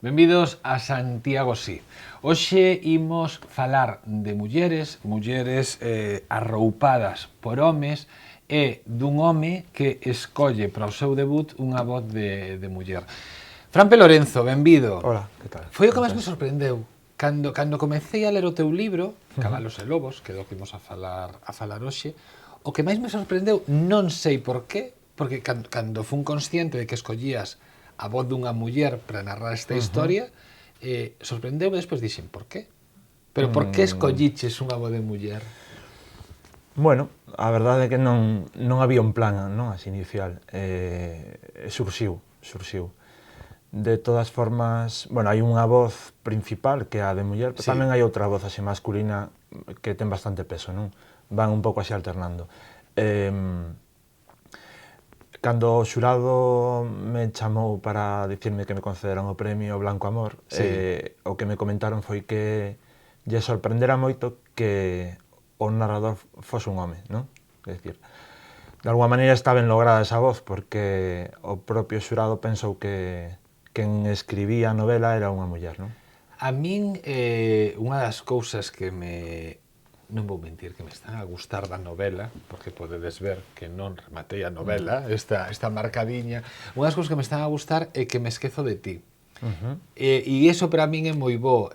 Benvidos a Santiago Sí. Hoxe imos falar de mulleres arroupadas por homes e dun home que escolle para o seu debut unha voz de muller. Frampe Lorenzo, benvido. Hola, que tal? Foi o que máis me sorprendeu. Cando comecei a ler o teu libro, Cabalos e Lobos, que é do que imos a falar hoxe, o que máis me sorprendeu, non sei por qué, porque cando fun consciente de que escollías a voz dunha muller para narrar esta historia, sorprendeume despois dixen, por qué? Pero por que escolliches unha voz de muller? Bueno, a verdade é que non había un plan, non, así inicial. Surxiu. De todas formas, bueno, hai unha voz principal que é a de muller, pero tamén hai outra voz así masculina que ten bastante peso, non? Van un pouco así alternando. Cando o xurado me chamou para dicirme que me concederan o premio Blanco Amor, o que me comentaron foi que lle sorprendera moito que o narrador fose un home, non? É dicir, de alguma maneira está ben lograda esa voz, porque o propio xurado pensou que quen escribía a novela era unha muller, non? A min, unha das cousas que non vou mentir, que me están a gustar da novela, porque podedes ver que non rematei a novela, esta marcadiña, unha das cousas que me están a gustar é que me esquezo de ti. E iso para min é moi bo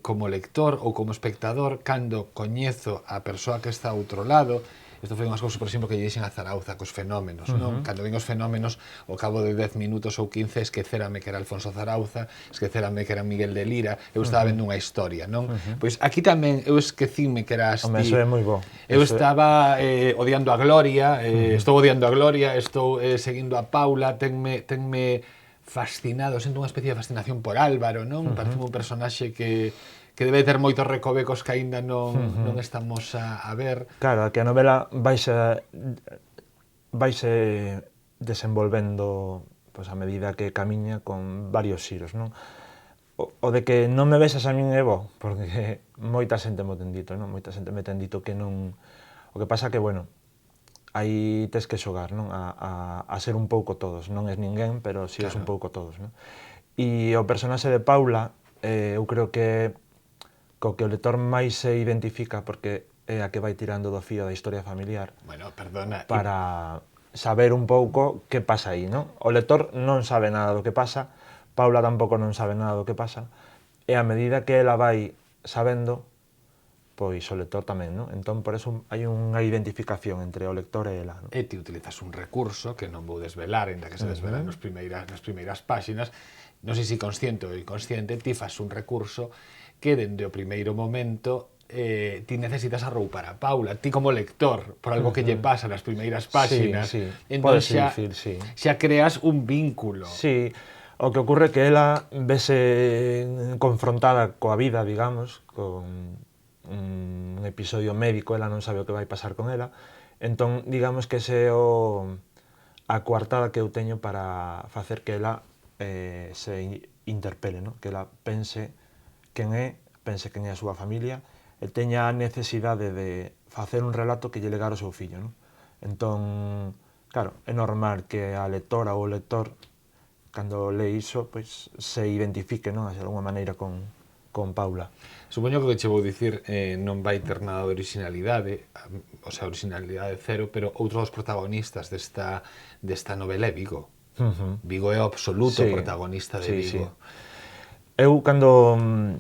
como lector ou como espectador cando coñezo a persoa que está ao outro lado. Isto foi unhas cousas, por exemplo, que lle dixen a Zarauza cos fenómenos, non? Cando ven os fenómenos, ao cabo de 10 minutos ou 15, esquecérame que era Alfonso Zarauza, esquecérame que era Miguel de Lira, eu estaba vendo unha historia, non? Pois aquí tamén eu esquecime que eras ti. Home, eso é moi bo. Eu estaba odiando a Gloria, estou odiando a Gloria, estou seguindo a Paula, tenme fascinado, sinto unha especie de fascinación por Álvaro, non? Parece un personaxe que debe ter moitos recovecos que aínda non estamos a ver. Claro, que a novela vaise desenvolvendo pois, a medida que camiña con varios xiros, non? O de que non me besas a min é bo, porque moita xente mo ten dito, non? Moita xente me ten dito que non... O que pasa que, bueno, aí tes que xogar, non? A ser un pouco todos. Non és ninguén, pero si és un pouco todos, non? E o personaxe de Paula, eu creo que co que o lector máis se identifica, porque é a que vai tirando do fío da historia familiar. Bueno, perdona. Para saber un pouco que pasa aí, non? O lector non sabe nada do que pasa, Paula tampouco non sabe nada do que pasa, e a medida que ela vai sabendo, pois o lector tamén, non? Entón, por eso hai unha identificación entre o lector e ela, non? E ti utilizas un recurso que non vou desvelar, ainda que se desvela nas primeiras páxinas, non sei se consciente ou inconsciente, ti fas un recurso que dende o primeiro momento ti necesitas arroupar a Paula, ti como lector, por algo que lle pasa nas primeiras páxinas, entón xa creas un vínculo. Sí, o que ocurre é que ela vese confrontada coa vida, digamos, con un episodio médico, ela non sabe o que vai pasar con ela, entón, digamos que ese é a coartada que eu teño para facer que ela se interpele, non? Que ela pense quen é a súa familia e teña a necesidade de facer un relato que lle legar ao seu fillo, non? Entón, claro, é normal que a lectora ou o lector, cando lee iso, pois se identifique, non, de alguma maneira con Paula. Supoño que o que che vou dicir non vai ter nada de originalidade, o sea, originalidade cero, pero outro dos protagonistas desta novela é Vigo. Vigo é o absoluto protagonista de Vigo. Eu, cando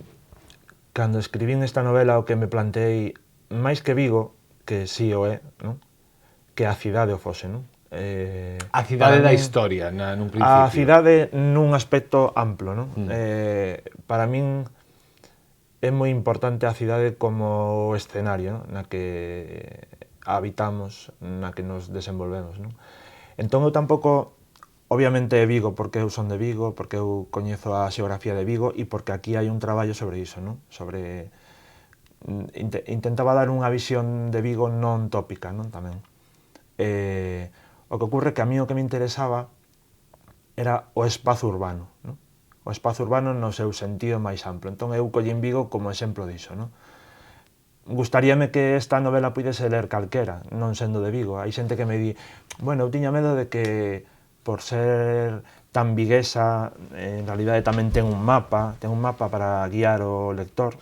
escribín esta novela, o que me planteei, máis que Vigo, que sí o é, non? Que a cidade o fose, non? A cidade da historia, nun principio. A cidade nun aspecto amplo, non? Para min é moi importante a cidade como escenario, non? Na que habitamos, na que nos desenvolvemos, non? Entón eu tampouco, obviamente é Vigo, porque eu son de Vigo, porque eu coñezo a xeografía de Vigo e porque aquí hai un traballo sobre iso, non? Sobre... Intentaba dar unha visión de Vigo non tópica, non? Tamén. O que ocurre é que a mí o que me interesaba era o espazo urbano, non? O espazo urbano no seu sentido máis amplo. Entón eu collín Vigo como exemplo diso, non? Gustaríame que esta novela puidese ler calquera, non sendo de Vigo. Hai xente que me di, bueno, eu tiña medo de que por ser tan viguesa, en realidade tamén ten un mapa para guiar o lector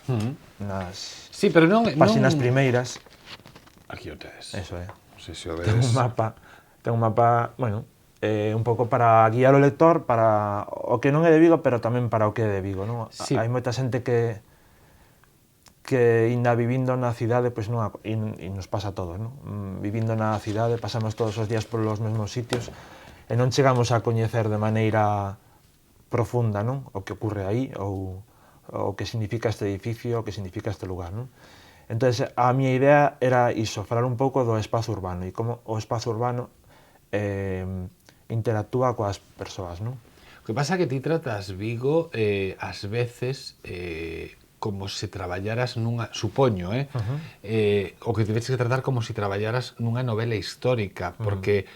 nas Sí, pero non páxinas primeiras. Aquí o tedes. Eso é. Non sei se o Ten vedes. un mapa, bueno, un pouco para guiar o lector para o que non é de Vigo, pero tamén para o que é de Vigo, non? Sí. Hai moita xente que ainda vivindo na cidade, pois non, e nos pasa a todos, non? Vivindo na cidade, pasamos todos os días polos mesmos sitios e non chegamos a coñecer de maneira profunda, non? O que ocorre aí ou o que significa este edificio, o que significa este lugar, non? Entón, a miña idea era iso, falar un pouco do espazo urbano e como o espazo urbano interactúa coas persoas, non? O que pasa é que ti tratas Vigo ás veces como se traballaras nunha, supoño, o que tiveches que tratar como se traballaras nunha novela histórica, porque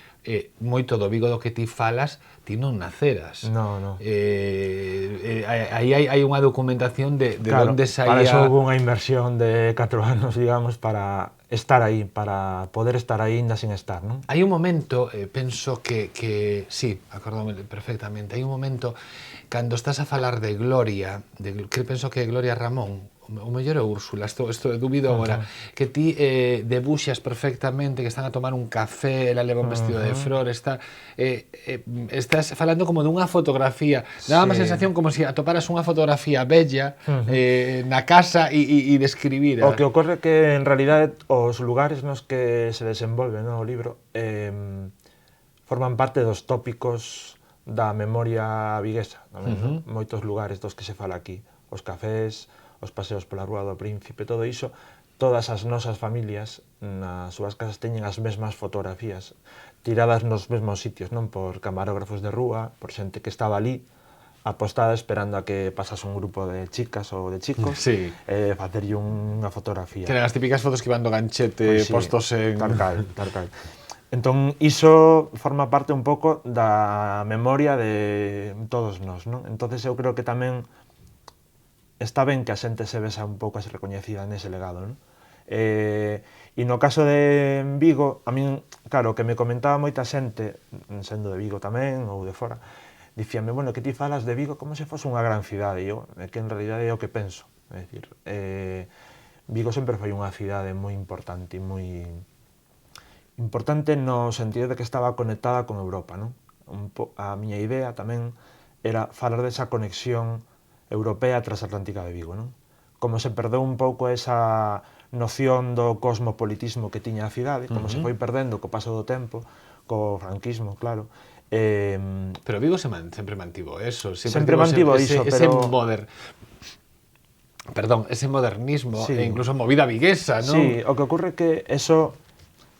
moito do Vigo do que ti falas, ti non naceras. No. Aí hai unha documentación de claro, onde saía... Para eso houve unha inversión de 4 anos, digamos, para estar aí, para poder estar aí ainda sin estar, non? Hai un momento, penso que sí, acordome perfectamente, hai un momento cando estás a falar de Gloria, que penso que é Gloria Ramón, o mellor é Úrsula, isto dubido agora, que ti debuxas perfectamente, que están a tomar un café, ela leva un vestido de flores, estás falando como dunha fotografía, daba má sensación como se atoparas unha fotografía bella na casa e describira. O que ocorre que en realidade os lugares nos que se desenvolve o libro forman parte dos tópicos da memoria viguesa, tamén, moitos lugares dos que se fala aquí, os cafés, os paseos pola Rúa do Príncipe, todo iso, todas as nosas familias nas súas casas teñen as mesmas fotografías tiradas nos mesmos sitios, non? Por camarógrafos de rúa, por xente que estaba ali apostada esperando a que pasase un grupo de chicas ou de chicos facerlle unha fotografía. Que eran as típicas fotos que iban do ganchete postos en... Tal cal. Entón, iso forma parte un pouco da memoria de todos nós, non? Entonces eu creo que tamén está ben que a xente se vesa un pouco así recoñecida nese legado, non? E no caso de Vigo, a min, claro, que me comentaba moita xente, sendo de Vigo tamén, ou de fora, dicíame, bueno, que ti falas de Vigo como se fose unha gran cidade, e eu, que en realidade é o que penso, é dicir, Vigo sempre foi unha cidade moi importante, moi importante no sentido de que estaba conectada con Europa, non? A miña idea tamén era falar desa conexión europea transatlántica de Vigo, non? Como se perdeu un pouco esa noción do cosmopolitismo que tiña a cidade, como se foi perdendo co paso do tempo, co franquismo, claro. Pero Vigo sempre mantivo eso, sempre mantivo iso, pero... ese modernismo, e incluso movida viguesa, non? Sí, o que ocorre que eso,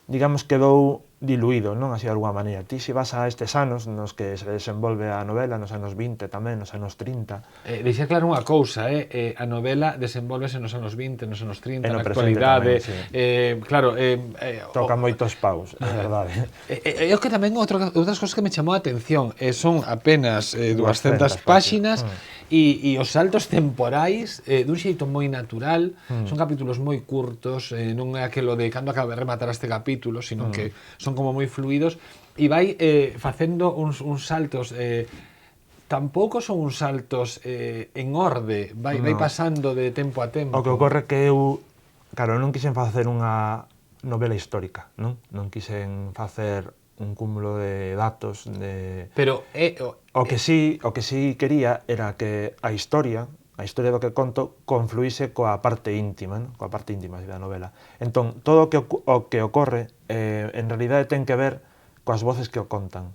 digamos, quedou diluído, non? Así de alguma maneira. Ti se vas a estes anos nos que se desenvolve a novela, nos anos 20 tamén, nos anos 30... Deixar claro unha cousa, a novela desenvolvese nos anos 20, nos anos 30, na tamén, actualidade, sí. Claro... Toca moitos paus, é verdade. É o que tamén outras cosas que me chamou a atención, son apenas 200 páxinas, e os saltos temporais dun xeito moi natural, son capítulos moi curtos, non é aquelo de cando acabe de rematar este capítulo, sino que son como moi fluidos, e vai facendo uns saltos, tampouco son uns saltos en orde, vai pasando de tempo a tempo. O que ocorre que eu, claro, non quixen facer unha novela histórica, non? Non quixen facer un cúmulo de datos de... Pero o que sí quería era que a historia do que conto confluíse coa parte íntima, non? Coa parte íntima da novela. Entón, todo o que ocorre en realidade ten que ver coas voces que o contan.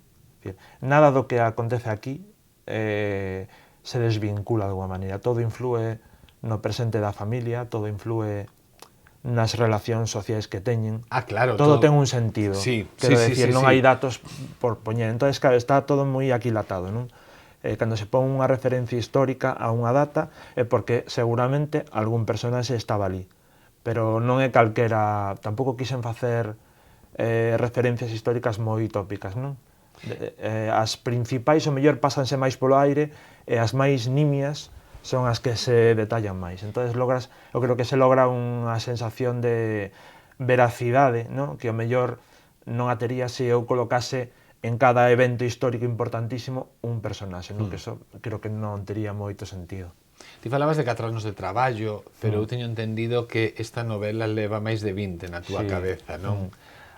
Nada do que acontece aquí se desvincula de alguma maneira. Todo influe no presente da familia, todo influe nas relacións sociais que teñen. Claro, todo ten un sentido. Sí, Quero decir, non hai datos por poñer. Entonces, claro, está todo moi aquilatado, non? Cando se pon unha referencia histórica a unha data é porque seguramente algún personaxe estaba ali. Pero non é calquera... Tampouco quixen facer referencias históricas moi tópicas, non? As principais, o mellor, pásanse máis polo aire, e as máis nimias son as que se detallan máis. Entonces eu creo que se logra unha sensación de veracidade, non? Que o mellor non a tería se eu colocase en cada evento histórico importantísimo un personaxe, non? Que eso creo que non tería moito sentido. Ti falabas de 4 anos de traballo, pero eu teño entendido que esta novela leva máis de 20 na túa cabeza, non?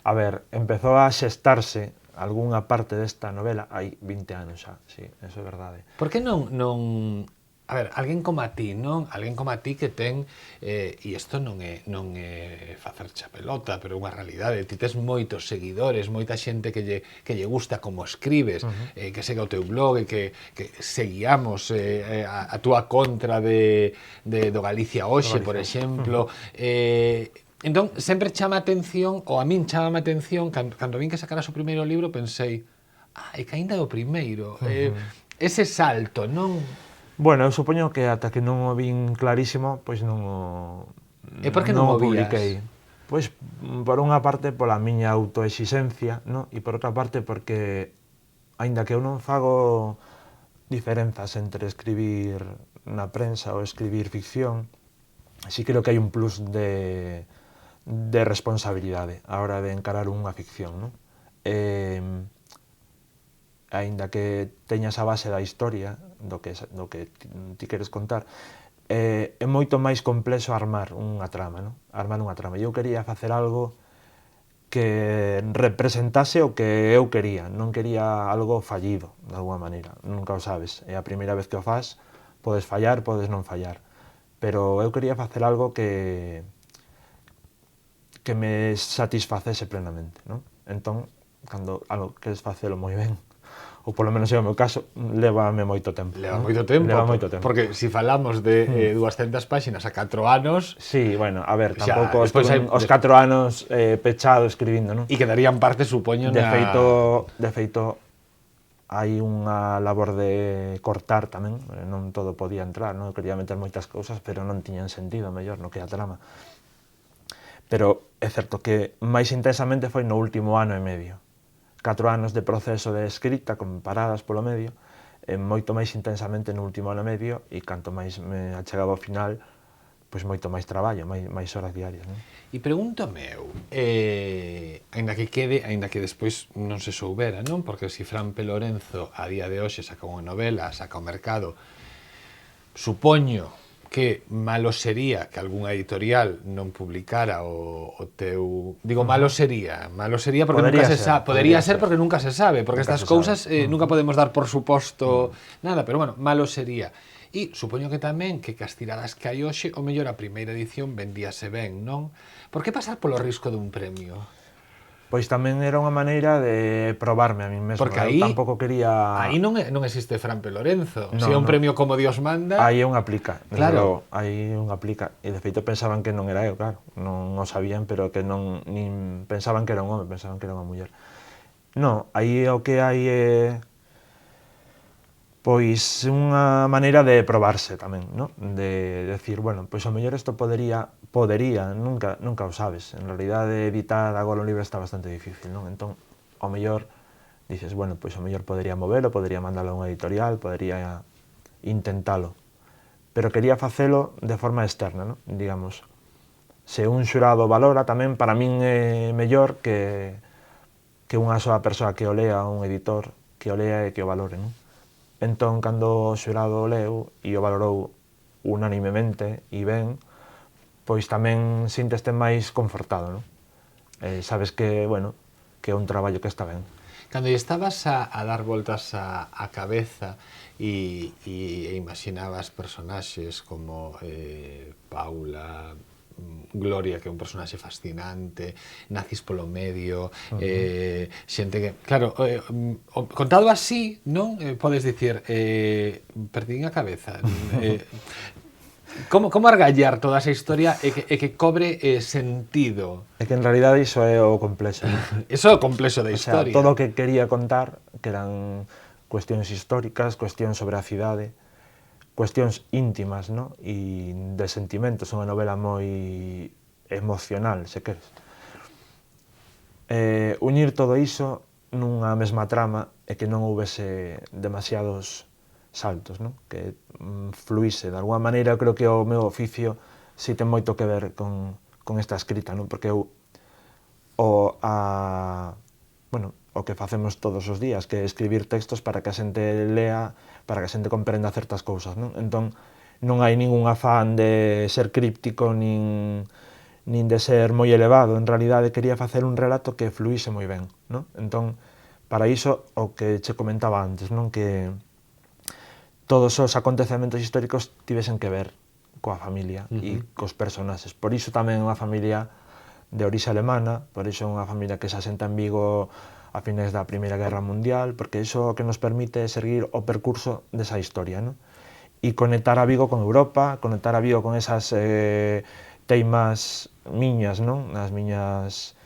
A ver, empezou a xestarse algunha parte desta novela hai 20 anos xa, sí, eso é verdade. Por que non... A ver, alguén como a ti, non? Alguén como a ti que ten, e isto non é facer chapelota, pero é unha realidade. Ti tes moitos seguidores, moita xente que lle gusta como escribes, que sega o teu blog, e que seguíamos a túa contra do Galicia Hoxe, por exemplo. Entón, sempre chama a atención, ou a min chama a atención, cando vin que sacaras o primeiro libro, pensei, é que ainda é o primeiro. Ese salto, non? Bueno, eu supoño que ata que non o vin clarísimo, pois non o por que non o publiquei. Pois, por unha parte, pola miña autoexixencia, no? E por outra parte, porque, aínda que eu non fago diferenzas entre escribir na prensa ou escribir ficción, sí creo que hai un plus de responsabilidade a hora de encarar unha ficción, non? Aínda que teñas a base da historia do que ti queres contar, é moito máis complexo armar unha trama, non? Armar unha trama. Eu quería facer algo que representase o que eu quería, non quería algo fallido, de alguma maneira, nunca o sabes. É a primeira vez que o fas, podes fallar, podes non fallar, pero eu quería facer algo que me satisfacese plenamente, non? Entón, cando algo queres facelo moi ben, ou polo menos é o meu caso, lévame moito tempo. Leva moito tempo, porque se falamos de 200 páxinas a 4 anos... Sí, bueno, a ver, tampouco estuve os 4 anos pechado escribindo, non? E quedarían parte, supoño, De feito, hai unha labor de cortar tamén, non todo podía entrar, non? Eu quería meter moitas cousas, pero non tiñan sentido, mellor, no que a trama. Pero é certo que máis intensamente foi no último ano e medio. 4 anos de proceso de escrita, con paradas polo medio, moito máis intensamente no último ano e medio, e canto máis me achegaba ao final, pois moito máis traballo, máis horas diarias, non? E pregúntame eu, aínda que despois non se soubera, non? Porque se Fran P. Lorenzo a día de hoxe saca unha novela, saca ao mercado, supoño que malo sería que algunha editorial non publicara o teu... Digo, malo sería porque nunca se sabe. Podería ser porque nunca se sabe, porque estas cousas nunca podemos dar por suposto nada, pero bueno, malo sería. E supoño que tamén que as tiradas que hai hoxe, o mellor a primeira edición vendíase ben, non? Por que pasar polo risco dun premio? Pois tamén era unha maneira de probarme a mí mesmo. Porque aí tampouco quería... Aí non existe Fran P. Lorenzo. Se é un premio como Dios manda... Aí é unha plica. Claro. Aí é unha plica. E de feito pensaban que non era eu, claro. Non o sabían, pero que non... Nin pensaban que era un home, pensaban que era unha muller. Non, aí o que hai é... Pois unha maneira de probarse tamén, non? De decir, bueno, pois ao mellor isto podería, nunca o sabes. En realidade editar agora un libro está bastante difícil, non? Entón, ao mellor dices, bueno, pois ao mellor podería movelo, podería mandalo a unha editorial, podería intentalo. Pero quería facelo de forma externa, non? Digamos, se un xurado valora tamén, para min é mellor que unha soa persoa que o lea, un editor, que o lea e que o valore, non? Entón, cando o xurado o leu e o valorou unanimemente e ben, pois tamén sinteste máis confortado, non? Sabes que, bueno, que é un traballo que está ben. Cando estabas a dar voltas a cabeza e imaginabas personaxes como Paula, Gloria, que é un personaxe fascinante, Nacis polo medio, xente que... Claro, contado así, non? Podes dicir, perdín a cabeza. Como argallar toda esa historia e que cobre sentido? É que en realidade iso é o complexo. Iso é o complexo da historia. O sea, todo o que quería contar, que eran cuestións históricas, cuestións sobre a cidade, cuestións íntimas, no? E de sentimentos, unha novela moi emocional, se queres. Unir todo iso nunha mesma trama e que non houvese demasiados saltos, no? Que fluíse. De alguma maneira, creo que o meu oficio si ten moito que ver con esta escrita, no? Porque eu a o que facemos todos os días, que é escribir textos para que a xente lea, para que a xente comprenda certas cousas, non? Entón, non hai ningún afán de ser críptico nin de ser moi elevado. En realidade, quería facer un relato que fluíse moi ben, non? Entón, para iso, o que che comentaba antes, non? Que todos os acontecementos históricos tivesen que ver coa familia e cos personaxes. Por iso tamén é unha familia de orixe alemana, por iso é unha familia que se asenta en Vigo a finais da Primeira Guerra Mundial, porque iso o que nos permite é seguir o percurso desa historia, non? E conectar a Vigo con Europa, conectar a Vigo con esas teimas miñas, non? As miñas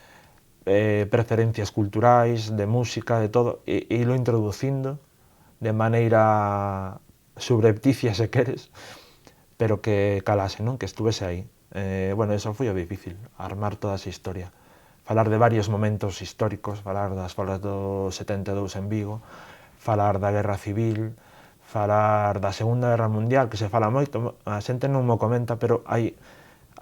preferencias culturais, de música, de todo, e ilo introducindo de maneira subrepticia, se queres, pero que calase, non? Que estuvese aí. Bueno, eso foi o difícil, armar toda esa historia. Falar de varios momentos históricos, falar das foras do 72 en Vigo, falar da Guerra Civil, falar da Segunda Guerra Mundial, que se fala moito, a xente non mo comenta, pero hai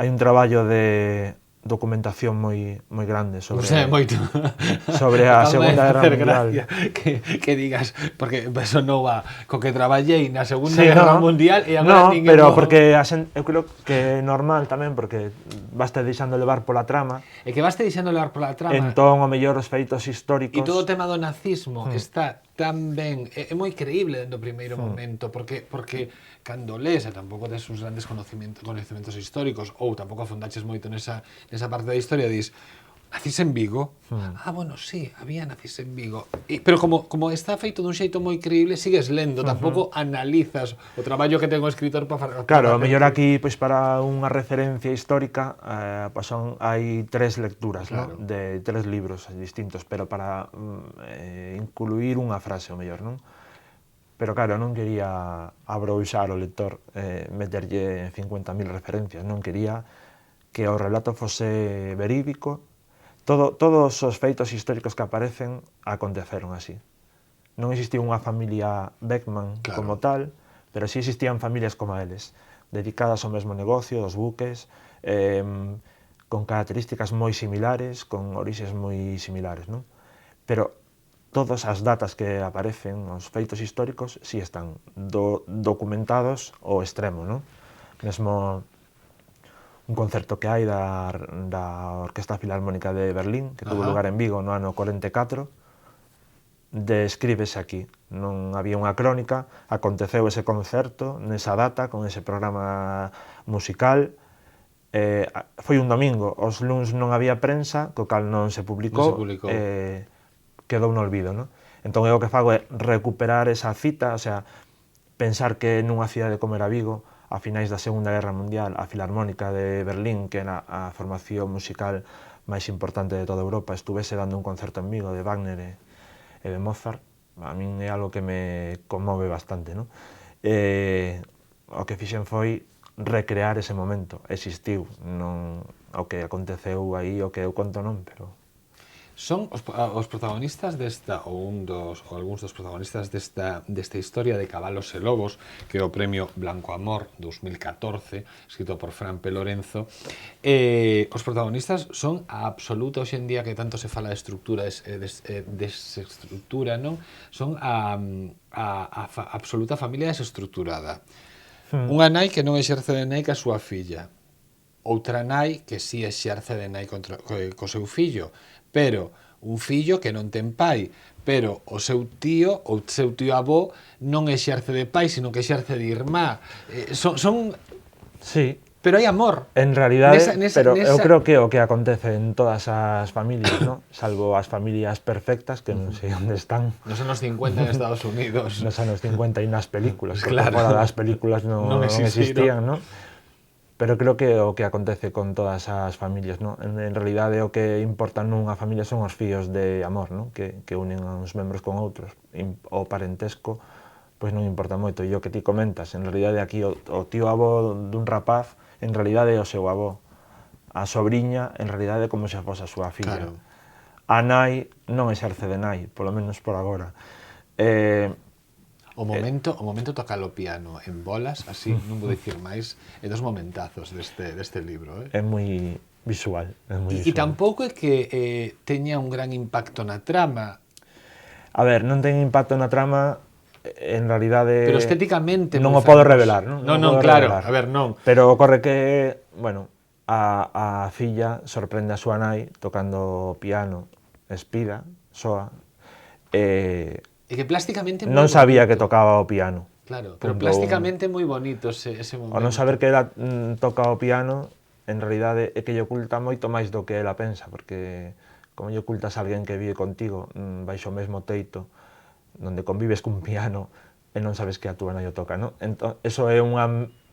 un traballo de documentación moi grande sobre sobre a Segunda Guerra Mundial. Que digas, porque eso non va co que traballei na Segunda Guerra Mundial e agora ninguén. Pero porque eu creo que é normal tamén, porque vaste deixando levar pola trama. E que vaste deixando levar pola trama. Entón, o mellor os feitos históricos. E todo o tema do nazismo está tan ben, é moi creíble dentro do primeiro momento, porque cando lees, e tampouco tes uns grandes conhecimentos históricos, ou tampouco afondaches moito nesa parte da historia, dis, nazis en Vigo? Bueno, sí, había nazis en Vigo. Pero como está feito dun xeito moi creíble, sigues lendo, tampouco analizas o traballo que ten o escritor para... Claro, o mellor aquí, pois, para unha referencia histórica, hai 3 lecturas, claro, ¿no? De 3 libros distintos, pero para incluir unha frase, o mellor, non? Pero claro, non quería abrouxar o lector, meterlle 50.000 referencias, non quería que o relato fose verídico. Todos os feitos históricos que aparecen aconteceron así. Non existía unha familia Beckman, claro, como tal, pero sí existían familias como eles, dedicadas ao mesmo negocio, dos buques, con características moi similares, con orixes moi similares, non? Pero todas as datas que aparecen, os feitos históricos, sí están documentados ao extremo, non? Mesmo un concerto que hai da Orquesta Filarmónica de Berlín, que tuvo lugar en Vigo no ano 44, descríbese aquí. Non había unha crónica, aconteceu ese concerto nesa data, con ese programa musical, foi un domingo, os luns non había prensa, co cal non se publicou, quedou no olvido, non? Entón, eu o que fago é recuperar esa cita, o sea, pensar que nunha cidade como era Vigo, a finais da Segunda Guerra Mundial, a Filarmónica de Berlín, que era a formación musical máis importante de toda Europa, estuvese dando un concerto en Vigo de Wagner e de Mozart, a min é algo que me conmove bastante, non? O que fixen foi recrear ese momento, existiu, non o que aconteceu aí, o que eu conto non, pero... Son os protagonistas desta, ou algúns dos protagonistas desta historia de Cabalos e Lobos, que é o premio Blanco Amor 2014, escrito por Fran P. Lorenzo. Os protagonistas son a absoluta, hoxe en día que tanto se fala de estructura, desestructura, non? Son a absoluta familia desestructurada. Unha nai que non exerce de nai ca súa filla. Outra nai que si exerce de nai co seu fillo, pero un fillo que non ten pai, pero o seu tío ou seu tío avó non exerce de pai, sino que exerce de irmá. Son... Sí. Pero hai amor. En realidade, eu creo que o que acontece en todas as familias, ¿no? Salvo as familias perfectas, que non sei onde están. Nos anos 50 en Estados Unidos. Nos anos 50 e nas películas, porque claro, fora das películas non existían, ¿no? Pero creo que o que acontece con todas as familias, ¿no? En realidade o que importa nunha familia son os fíos de amor, ¿no? Que unen a uns membros con outros. O parentesco, pois non importa moito. E o que ti comentas, en realidade aquí o tío avó dun rapaz, en realidade é o seu avó. A sobriña, en realidade é como se fose a súa filla. Claro. A nai non exerce de nai, polo menos por agora. O momento tocar o piano en bolas, así, non vou dicir máis, é dos momentazos deste libro. É moi visual. E tampouco é que teña un gran impacto na trama. A ver, non ten impacto na trama, en realidade... Pero estéticamente non moi o podo fermoso. revelar, non? Non, o podo claro, revelar. a ver, non. Pero ocorre que, bueno, a filla sorprende a súa nai tocando o piano, espida, soa, e E que plásticamente moi non sabía que bonito. tocaba o piano. Claro, pero Punto plásticamente moi bonito ese momento. Ao non saber que ela toca o piano, en realidade é que lle oculta moito máis do que ela pensa, porque como lle ocultas a alguén que vive contigo baixo o mesmo teito, onde convives cun piano e non sabes que a túa nai o toca, non? Entón, eso é unha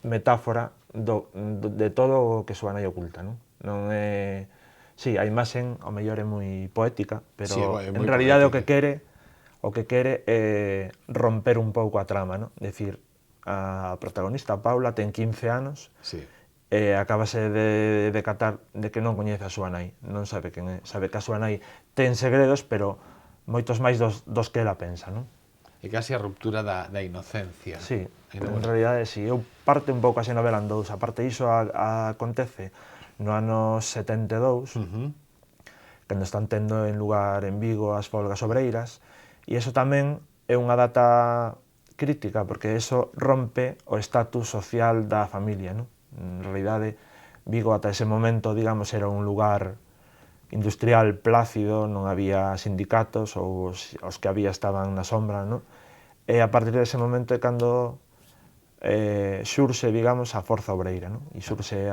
metáfora de todo o que súa nai oculta, non? Non é... Sí, a imaxen ao mellor é moi poética, pero Sí, é en moi realidade poética. o que quere é romper un pouco a trama, non? Decir, a protagonista, Paula, ten 15 anos, Sí. e acabase de decatar de que non coñece a súa nai, non sabe quen é, sabe que a súa nai ten segredos, pero moitos máis dos que ela pensa, non? É casi a ruptura da inocencia. Sí, Pero en bueno. realidade, si, eu parte un pouco así a novela en dous, aparte iso acontece no ano 72, cando están tendo en lugar en Vigo as folgas obreiras, e iso tamén é unha data crítica, porque eso rompe o estatus social da familia, non? En realidade, Vigo ata ese momento, digamos, era un lugar industrial plácido, non había sindicatos, ou os que había estaban na sombra, non? E a partir dese momento é cando xurxe, digamos, a forza obreira, non? E xurxe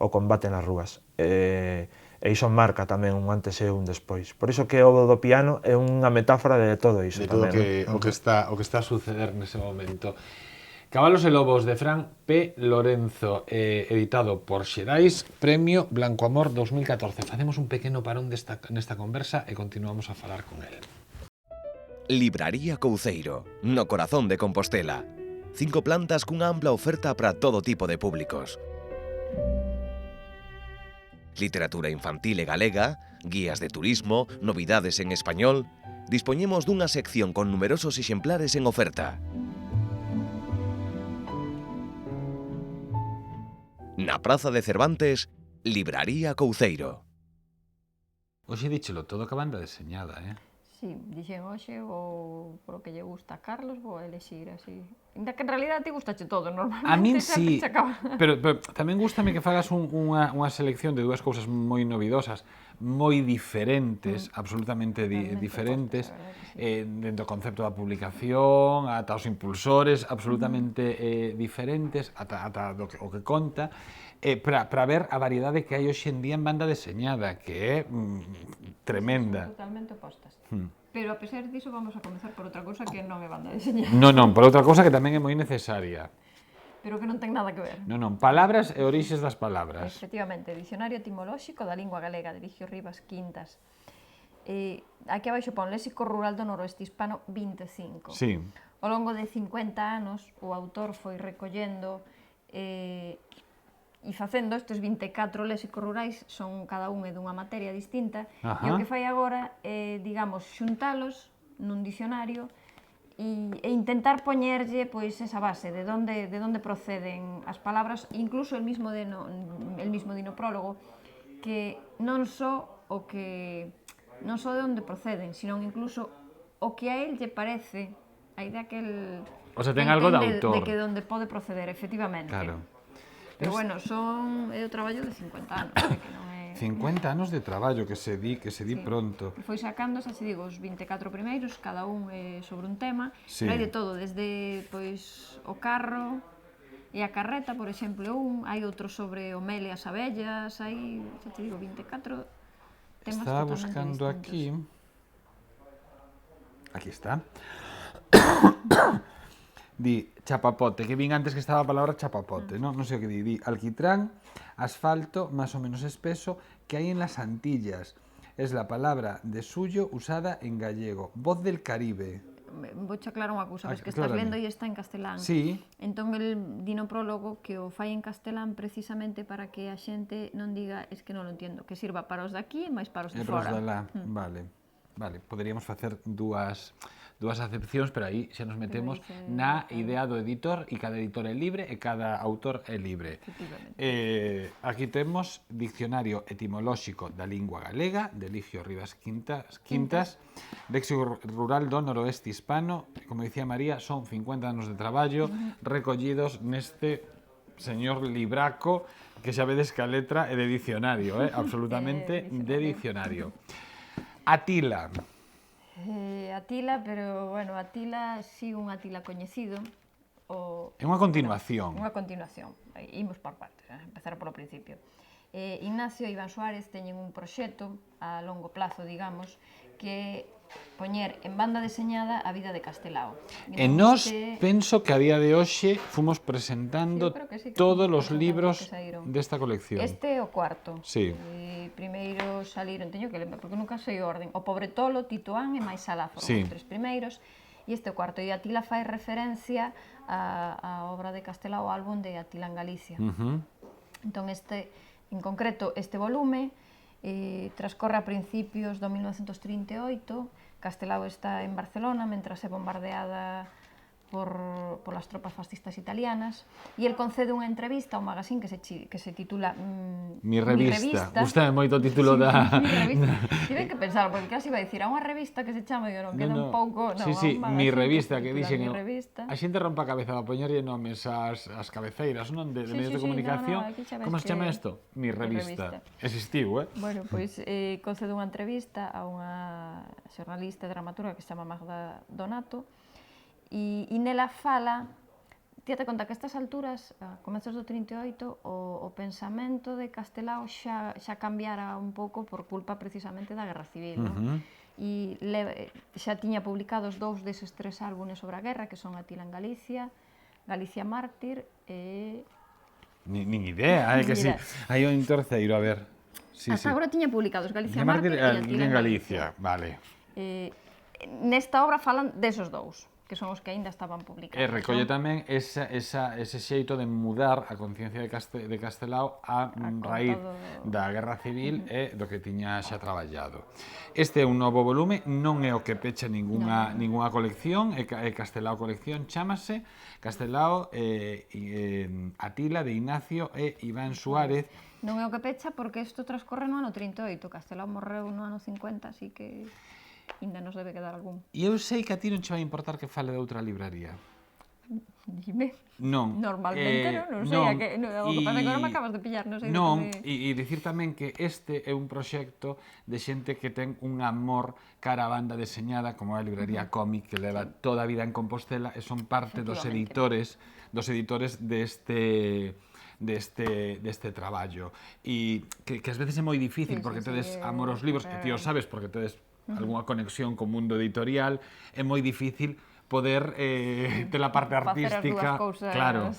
o combate nas rúas. E iso marca tamén un antes e un despois. Por iso que o do piano é unha metáfora de todo iso De todo tamén, o que está a suceder nese momento. Cabalos e Lobos, de Fran P. Lorenzo, editado por Xerais, Premio Blanco Amor 2014. Facemos un pequeno parón nesta conversa e continuamos a falar con el. Libraría Couceiro, no corazón de Compostela. 5 plantas cunha ampla oferta para todo tipo de públicos. Literatura infantil e galega, guías de turismo, novidades en español... Dispoñemos dunha sección con numerosos exemplares en oferta. Na Praza de Cervantes, Libraría Couceiro. Hoxe díchelo todo que banda deseñada, Sí, dixen hoxe, vou polo que lle gusta a Carlos, vou a elexir así. Ainda que en realidad ti gustache todo, normalmente. A min sí, sempre che acaba. pero tamén gústame que fagas unha selección de dúas cousas moi novidosas, moi diferentes, absolutamente diferentes, propostas, a verdade que sí. dentro do concepto da publicación, ata os impulsores, absolutamente diferentes, ata o que conta, para ver a variedade que hai hoxe en día en banda deseñada, que é tremenda. Son totalmente opostas. Pero a pesar diso vamos a comezar por outra cousa que non é banda deseñada. Non, por outra cousa que tamén é moi necesaria. Pero que non ten nada que ver. Non, palabras e orixes das palabras. Efectivamente, Dicionario Etimolóxico da Lingua Galega de Vigio Rivas Quintas. Aquí abaixo pon Léxico Rural do Noroeste Hispano 25. Sí. Ao longo de 50 anos, o autor foi recollendo e facendo estes 24 léxicos rurais, son cada un é dunha materia distinta, e o que fai agora é, digamos, xuntalos nun dicionario e intentar poñerlle pois esa base de onde proceden as palabras, incluso el mismo dino prólogo, que non só de onde proceden, sino incluso o que a él lle parece, a idea que el o sea, ten algo de autor. de que onde pode proceder, efectivamente. Claro. Pero bueno, é o traballo de 50 anos, que non é... 50 anos de traballo que se di pronto. Foi sacando, xa se digo, os 24 primeiros, cada un sobre un tema, sí. Pero hai de todo, desde pois o carro e a carreta, por exemplo, hai outro sobre o mel e as abellas, hai, xa te digo, 24 temas Estaba totalmente buscando distintos. Aquí está. Di chapapote, que vin antes que estaba a palabra chapapote, non sei o que di alquitrán, asfalto, más o menos espeso, que hai en las Antillas. Es la palabra de suyo usada en gallego. Voz del Caribe. Vou che aclarar unha cousa, ves que estás lendo e está en castelán. Sí. Entón, el dino prólogo que o fai en castelán precisamente para que a xente non diga es que non lo entiendo, que sirva para os de aquí e máis para os de fora. Vale, poderíamos facer dúas dúas acepcións, pero aí xa nos metemos na idea do editor, e cada editor é libre e cada autor é libre. Aquí temos Diccionario etimolóxico da lingua galega, de Eligio Rivas Quintas, Léxico rural do noroeste hispano, como dicía María, son 50 anos de traballo recollidos neste señor libraco, que xa vedes que a letra é de dicionario, absolutamente de dicionario. Atila. Atila, pero, bueno, Atila, si un Atila coñecido. É unha continuación. Unha continuación. Imos por partes, empezar polo principio. Ignacio e Iván Suárez teñen un proxecto a longo plazo, digamos, que poñer en banda deseñada a vida de Castelao. E nós penso que a día de hoxe fomos presentando todos os libros desta colección. Este é o cuarto. Sí. Primeiro saliron, teño que lembrar, porque nunca sei o orden, o Pobretolo, Titoán e Mais Alá foron os tres primeiros, e este é o cuarto. E Atila fai referencia á obra de Castelao, ao álbum de Atila en Galicia. Entón, en concreto, este volume transcorre a principios do 1938. Castelao está en Barcelona mentras é bombardeada polas tropas fascistas italianas, e el concede unha entrevista a un magazín que se titula Mi Revista. Gústame moito o título da... Mi Revista. Tive que pensar, porque casi iba a dicir a unha revista que se chama, e non queda un pouco... Sí, Mi Revista, que dixen... A xente rompa a cabeza para poñerlle nomes ás cabeceiras, non? De medios de comunicación. Como se chama isto? Mi Revista. Existiu, Bueno, pois concede unha entrevista a unha xornalista e dramaturga que se chama Magda Donato, e nela fala, tíate conta que a estas alturas, a comezos do 38, o pensamento de Castelao xa cambiara un pouco por culpa precisamente da Guerra Civil, non? E xa tiña publicados 2 deses 3 álbumes sobre a guerra, que son Atila en Galicia, Galicia Mártir e... Nin idea, que si. Hai un terceiro, a ver. Hasta agora tiña publicados Galicia Mártir e Atila en Galicia. Vale. Nesta obra falan desos 2, que son os que aínda estaban publicados. E recolle tamén ese xeito de mudar a conciencia de Castelao a raíz da Guerra Civil e do que tiña xa traballado. Este é un novo volume, non é o que pecha ningunha colección, é Castelao colección, chámase Castelao, Atila de Ignacio e Iván Suárez. Non é o que pecha porque isto transcorre no ano 38, Castelao morreu no ano 50, así que... ainda nos debe quedar algún. E eu sei que a ti non che vai importar que fale de outra libraría. Dime. Non. Normalmente non sei, o que pasa que agora me acabas de pillar, non sei. Non, e dicir tamén que este é un proxecto de xente que ten un amor cara a banda deseñada, como a libraría Cómic, que leva toda a vida en Compostela, e son parte dos editores deste traballo. E que ás veces é moi difícil, porque tedes amor aos libros, e ti o sabes, porque tedes algunha conexión co mundo editorial, é moi difícil poder ter a parte artística. Claro,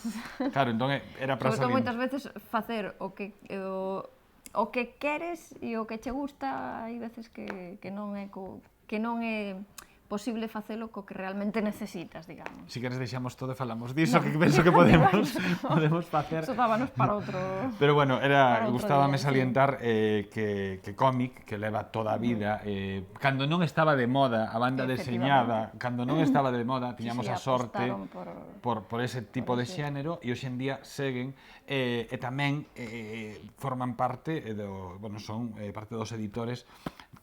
entón era para salir. Sobre todo moitas veces facer o que queres e o que che gusta, hai veces que non é posible facelo co que realmente necesitas, digamos. Si queres deixamos todo e falamos diso, que penso que podemos facer. Eso dábanos para outro... Pero bueno, gustábame salientar que Cómic, que leva toda a vida, cando non estaba de moda a banda deseñada, cando non estaba de moda, tiñamos a sorte por ese tipo de xénero, e hoxe en día seguen, e tamén forman parte, son parte dos editores,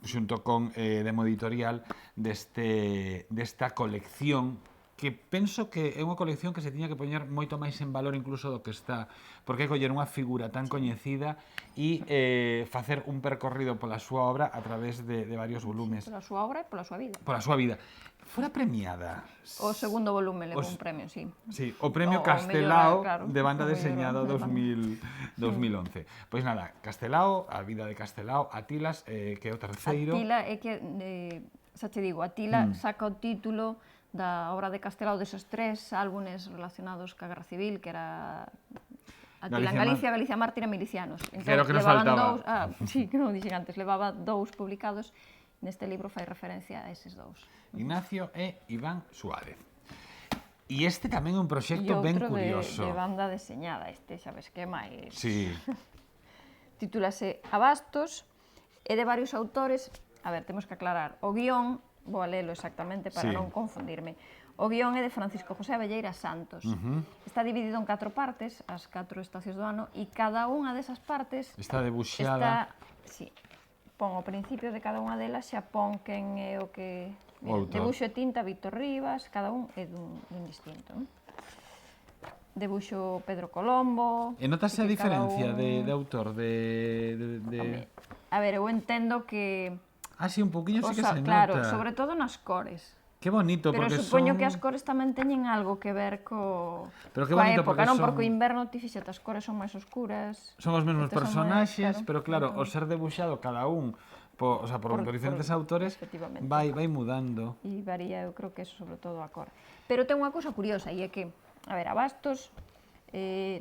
xunto con Demo Editorial, desta colección, que penso que é unha colección que se tiña que poñer moito máis en valor incluso do que está, porque é coller unha figura tan coñecida e facer un percorrido pola súa obra a través de varios volumes. Pola súa obra e pola súa vida. Pola súa vida. Fora premiada. O segundo volume levou un premio, sí. Sí, o premio Castelao de banda deseñada 2011. Pois nada, Castelao, a vida de Castelao, Atilas, que é o terceiro. Atila é que, xa te digo, Atila saca o título da obra de Castelao desos 3 álbumes relacionados ca Guerra Civil, que era Atila en Galicia, Galicia Mártir e Milicianos. Claro que nos faltaba. Sí, que non dixen antes, levaba 2 publicados. Neste libro fai referencia a eses 2. Ignacio e Iván Suárez. E este tamén é un proxecto ben curioso. E outro de banda deseñada, sabes que é máis... Sí. Titúlase Abastos, é de varios autores. A ver, temos que aclarar. O guión vou a lelo exactamente para Sí. non confundirme. O guión é de Francisco José Abelleira Santos. Está dividido en 4 partes, as 4 estacións do ano, e cada unha desas partes Está debuxada. sí, pon o principio de cada unha delas, xa pon quen é o que... O autor. Debuxo e tinta, Víctor Rivas, cada un é dun distinto. Debuxo Pedro Colombo... E notase a que cada diferencia un- de autor, Home, a ver, eu entendo que... Ah, sí, un poquinho sí que se claro, nota. sobre todo nas cores. Qué bonito, Pero porque supoño son... que as cores tamén teñen algo que ver Pero qué coa bonito, época, porque non? son- Porque o inverno ti fixete, as cores son máis oscuras. Son os mesmos estes son máis- personaxes, pero claro, o ser debuxado cada un por diferentes autores, efectivamente. vai mudando. E varía, eu creo que eso sobre todo a cor. Pero ten unha cousa curiosa, e é que, a ver, Abastos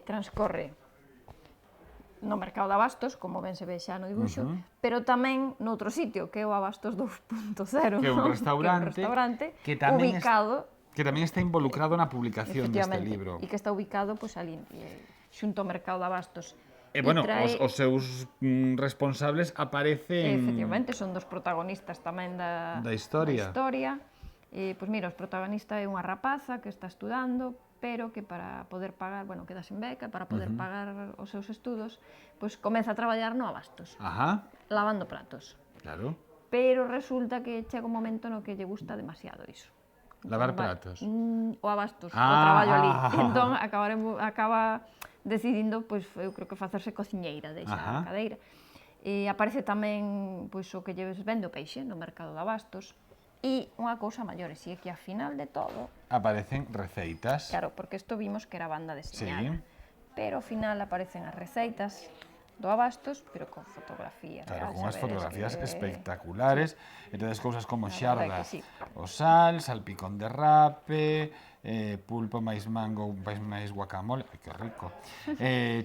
transcorre no mercado de Abastos, como ben se ve xa no dibuixo, pero tamén noutro sitio, que é o Abastos 2.0, Que é un non? restaurante que tamén ubicado que tamén está involucrado na publicación deste efectivamente, libro. e que está ubicado pois, ali, xunto ao mercado de Abastos. E, bueno, trae- os seus responsables aparecen... Efectivamente, son dos protagonistas tamén da historia. Pois mira, os protagonistas é unha rapaza que está estudando, pero que para poder pagar, bueno, queda sen beca, para poder pagar os seus estudos, pois comeza a traballar no Abastos, Ajá, lavando platos. claro. Pero resulta que chega un momento no que lle gusta demasiado iso. Lavar platos. O Abastos, o Ah. traballo ali. Entón, acaba decidindo, pois, eu creo que facerse cociñeira, deixa Ajá. a cadeira. E aparece tamén pois, o que lleves vende o peixe no mercado de Abastos. E unha cousa maior, e si é que ao final de todo, Aparecen receitas. claro, porque isto vimos que era banda Sí. deseñada, pero ao final aparecen as receitas do Abastos, pero con fotografía Claro, real, con unhas sabedes fotografías que- espectaculares. Entonces, cousas como A xarda verdade que sí. o sal, salpicón de rape, pulpo máis mango, máis guacamole, ai, que rico.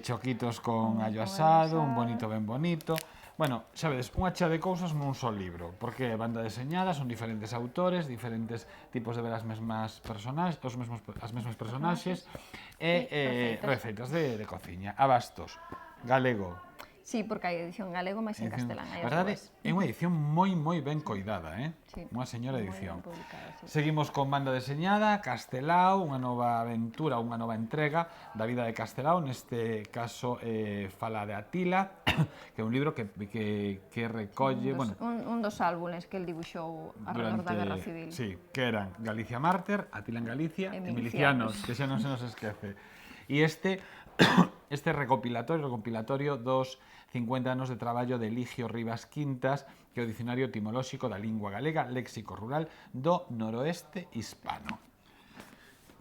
Choquitos con allo asado, un bonito ben bonito. Bueno, xa vedes, unha chea de cousas nun só libro, porque é banda deseñada, son diferentes autores, diferentes tipos de ver as mesmas personaxes, as mesmas personaxes, e receitas de cociña. Abastos, galego. Sí, porque hai edición galego máis en castelán. A hai verdade, as dúas. é unha edición moi ben coidada, Sí, unha señora moi edición. ben publicada, sí. Seguimos con banda deseñada, Castelao, unha nova aventura, unha nova entrega da vida de Castelao, neste caso fala de Atila, que é un libro que recolle, bueno, Un dos álbumes que el dibuixou alrededor da Guerra Civil. Sí, que eran Galicia Mártir, Atila en Galicia E e Milicianos, que xa non se nos esquece. E este recopilatorio dos 50 anos de traballo de Eligio Rivas Quintas, que é o Dicionario Etimolóxico da Lingua Galega, Léxico Rural do Noroeste Hispano.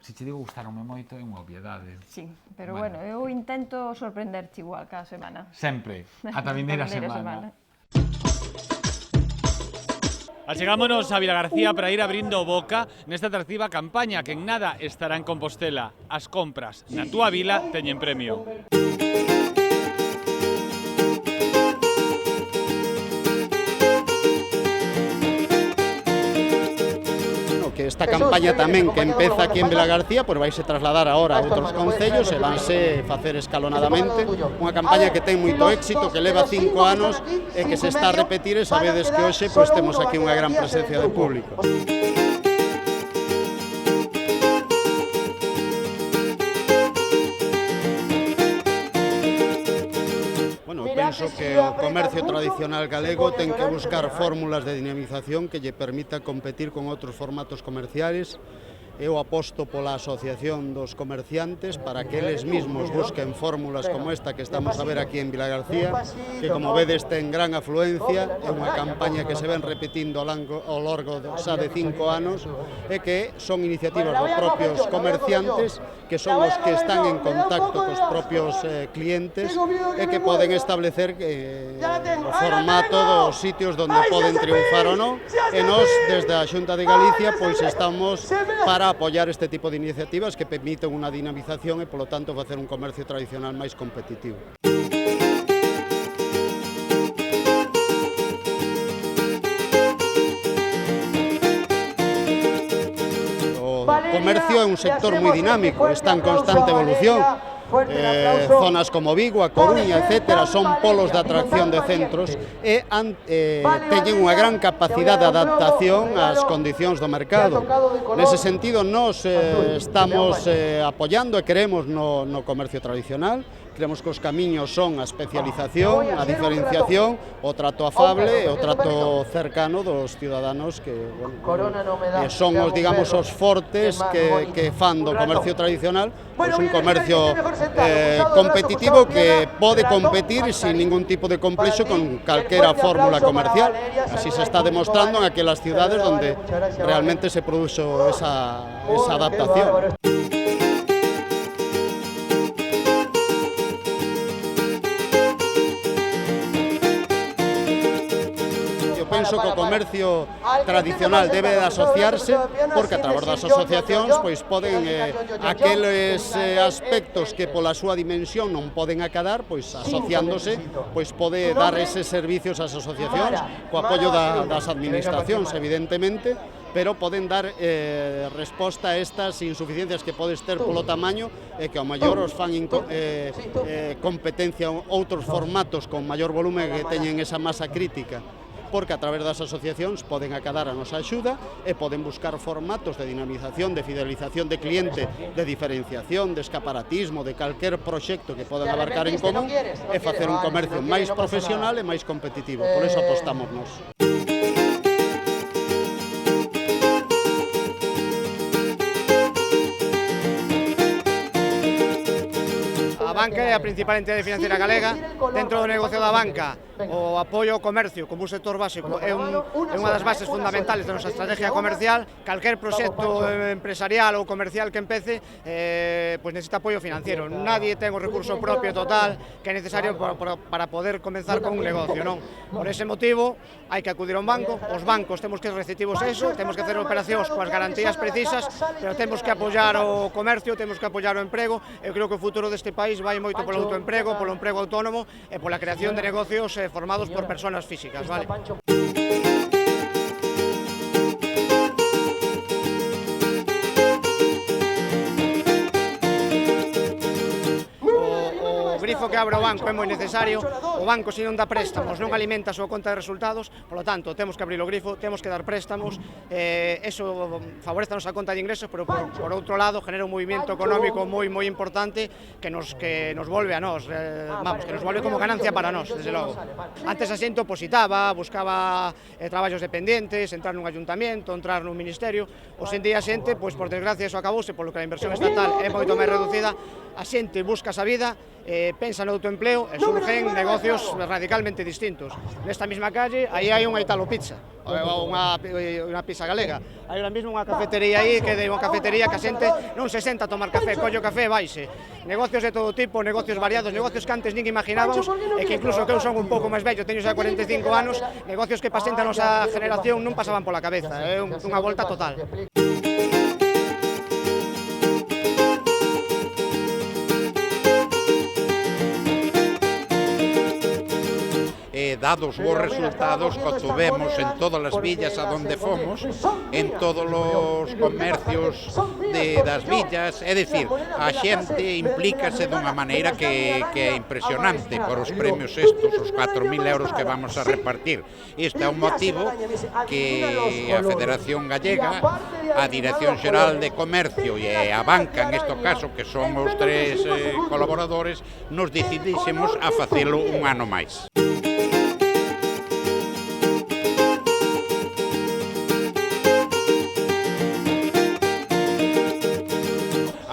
Se che digo, gustaronme moito, é unha obviedade. Sí, pero bueno, eu intento sorprenderche igual cada semana. Sempre, ata a vindeira Vindeira semana. Achegámonos a Vilagarcía para ir abrindo boca nesta atractiva campaña que en nada estará en Compostela. As compras na túa vila teñen premio. Que esta campaña tamén que empeza aquí en Vilagarcía, pois vaise trasladar agora a outros concellos e vanse facer escalonadamente. Unha campaña que ten moito éxito, que leva 5 anos e que se está a repetir, e sabedes que hoxe pois temos aquí unha gran presencia de público. Bueno, penso que o comercio tradicional galego ten que buscar fórmulas de dinamización que lle permita competir con outros formatos comerciales. Eu aposto pola Asociación dos Comerciantes para que eles mesmos busquen fórmulas como esta que estamos a ver aquí en Vilagarcía, que como vedes ten gran afluencia, é unha campaña que se ven repetindo ao longo xa de 5 anos e que son iniciativas dos propios comerciantes que son os que están en contacto cos propios clientes e que poden establecer o formato dos sitios onde poden triunfar ou non, e nós desde a Xunta de Galicia pois estamos para apoiar este tipo de iniciativas que permiten unha dinamización e polo tanto facer un comercio tradicional máis competitivo. O comercio é un sector moi dinámico, está en constante evolución. zonas como Vigo, A Coruña, etc. son polos de atracción de centros e teñen unha gran capacidade de adaptación ás condicións do mercado. Nese sentido, nós estamos apoiando e creemos no comercio tradicional. Creemos que os camiños son a especialización, a diferenciación, o trato afable e o trato cercano dos ciudadanos que son os, digamos, os fortes que fan do comercio tradicional, pois un comercio competitivo que pode competir sin ningún tipo de complexo con calquera fórmula comercial. Así se está demostrando en aquelas ciudades donde realmente se produxo esa adaptación. Penso que o comercio tradicional debe de asociarse porque a través das asociacións pois poden aqueles aspectos que pola súa dimensión non poden acadar, pois asociándose pois pode dar eses servicios ás asociacións co apoio das administracións, evidentemente, pero poden dar resposta a estas insuficiencias que podes ter polo tamaño e que ao mellor os fan competencia outros formatos con maior volume que teñen esa masa crítica, porque a través das asociacións poden acadar a nosa axuda e poden buscar formatos de dinamización, de fidelización de cliente, de diferenciación, de escaparatismo, de calquer proxecto que podan abarcar en común e facer un comercio máis profesional e máis competitivo. Por iso apostamos nós. A banca é a principal entidade financiera galega. Dentro do negocio da banca, o apoio ao comercio como un sector básico é unha das bases fundamentales da nosa estrategia comercial. Calquer proxecto empresarial ou comercial que empece pois necesita apoio financiero. Nadie ten o recurso propio total que é necesario para poder comenzar con un negocio, non? Por ese motivo hai que acudir a un banco. Os bancos temos que ser receptivos a eso, temos que hacer operacións coas garantías precisas, pero temos que apoiar o comercio, temos que apoiar o emprego. Eu creo que o futuro deste país vai moito polo autoemprego, polo emprego autónomo e pola creación de negocios formados por persoas físicas, vale? O grifo que abre o banco é moi necesario. O banco, se non dá préstamos, non alimenta a súa conta de resultados, polo tanto, temos que abrir o grifo, temos que dar préstamos, eso favorece a nosa conta de ingresos, pero por outro lado genera un movimento económico moi importante que nos volve a nós, vamos, que nos volve como ganancia para nós, desde logo. Antes a xente opositaba, buscaba traballos dependientes, entrar nun ayuntamiento, entrar nun ministerio. Hoxe en día a xente, pois por desgracia, eso acabouse, polo que a inversión estatal é moito máis reducida. A xente busca esa vida, pensa no autoempleo e surgen negocios radicalmente distintos. Nesta mesma calle, aí hai unha Italo Pizza, unha pizza galega. Hai ahora mesmo unha cafetería aí, que é unha cafetería que a xente non se senta a tomar café, collo café e vaise. Negocios de todo tipo, negocios variados, negocios que antes nin imaginábamos e que incluso que eu son un pouco máis vello, teño xa 45 anos, negocios que pa xente a nosa generación non pasaban pola cabeza, é unha volta total. Dados os bons resultados que obtuvemos en todas as villas a donde fomos, en todos os comercios das villas, é dicir, a xente implícase dunha maneira que é impresionante por os premios estos, os 4.000 euros que vamos a repartir. Este é un motivo que a Federación Gallega, a Dirección Xeral de Comercio e a banca, en este caso, que son os tres colaboradores, nos decidísemos a facelo un ano máis.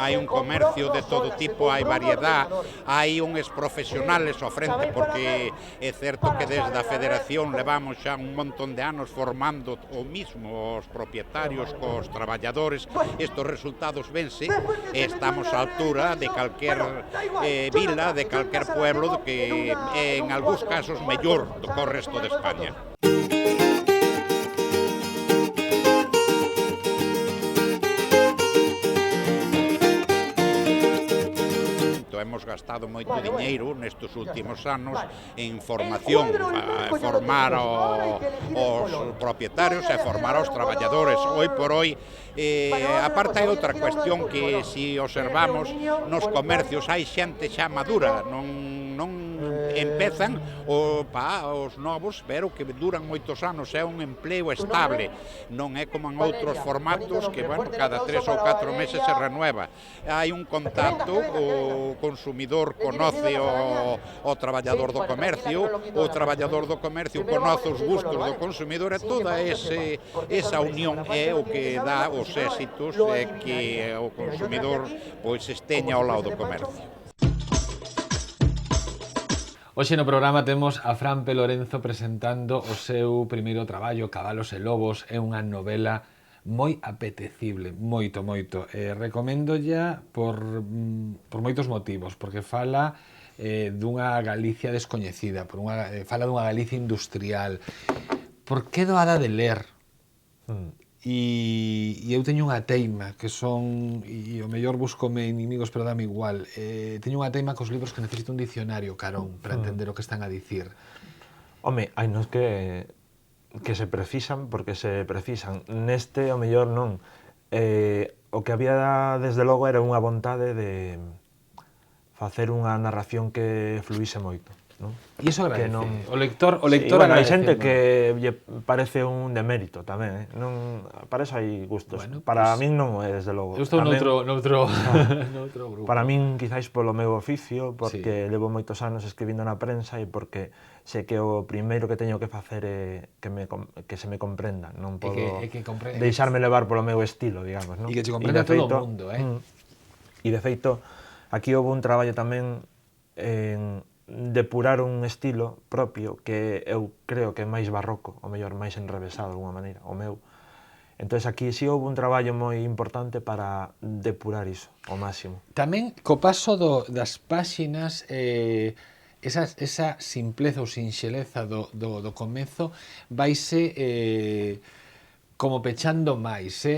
Hai un comercio de todo tipo, hai variedade, hai uns profesionales ao frente, porque é certo que desde a Federación levamos xa un montón de anos formando o mismo os propietarios cos traballadores. Estos resultados vense e estamos á altura de calquer vila, de calquer pueblo, que en algúns casos mellor do que o resto de España. Hemos gastado moito diñeiro nestes últimos anos en formación, formar os propietarios e formar aos traballadores. Hoy por hoy, aparte hai outra cuestión que se observamos nos comercios hai xente xa madura, non empezan os novos, pero que duran moitos anos, é un empleo estable, non é como en outros formatos que, bueno, cada 3 ou 4 meses se renueva. Hai un contacto, o consumidor conoce o traballador do comercio, o traballador do comercio conoce os gustos do consumidor, e toda esa unión é o que dá os éxitos e que o consumidor pois esteña ao lado do comercio. Hoxe no programa temos a Fran P. Lorenzo presentando o seu primeiro traballo, Cabalos e Lobos. É unha novela moi apetecible, moito. Recoméndolla por moitos motivos, porque fala dunha Galicia descoñecida, fala dunha Galicia industrial. Por que doada de ler? E eu teño unha teima que son, e o mellor buscome inimigos pero dame igual, teño unha teima cos libros que necesito un dicionario carón para entender o que están a dicir. Home, hai nos que se precisan porque se precisan, neste o mellor non. O que había desde logo era unha vontade de facer unha narración que fluíse moito, non? E iso agradece, non... o lector sí, bueno, hai agradece, xente non? que lle parece un demérito tamén, non, para eso hai gustos. Bueno, para pues, min non é, desde logo. Eu estou tamén, noutro grupo. Para min, quizáis polo meu oficio, porque sí, levo moitos anos escribindo na prensa e porque sei que o primeiro que teño que facer é que se me comprenda, non podo deixarme levar polo meu estilo, digamos, non? E que se comprenda todo o mundo, E de feito, aquí houve un traballo tamén en depurar un estilo propio que eu creo que é máis barroco, ou mellor máis enrevesado de alguma maneira, o meu. Entón, aquí si houve un traballo moi importante para depurar iso ao máximo. Tamén, co paso das páxinas, esa simpleza ou sinxeleza do comezo vaise como pechando máis,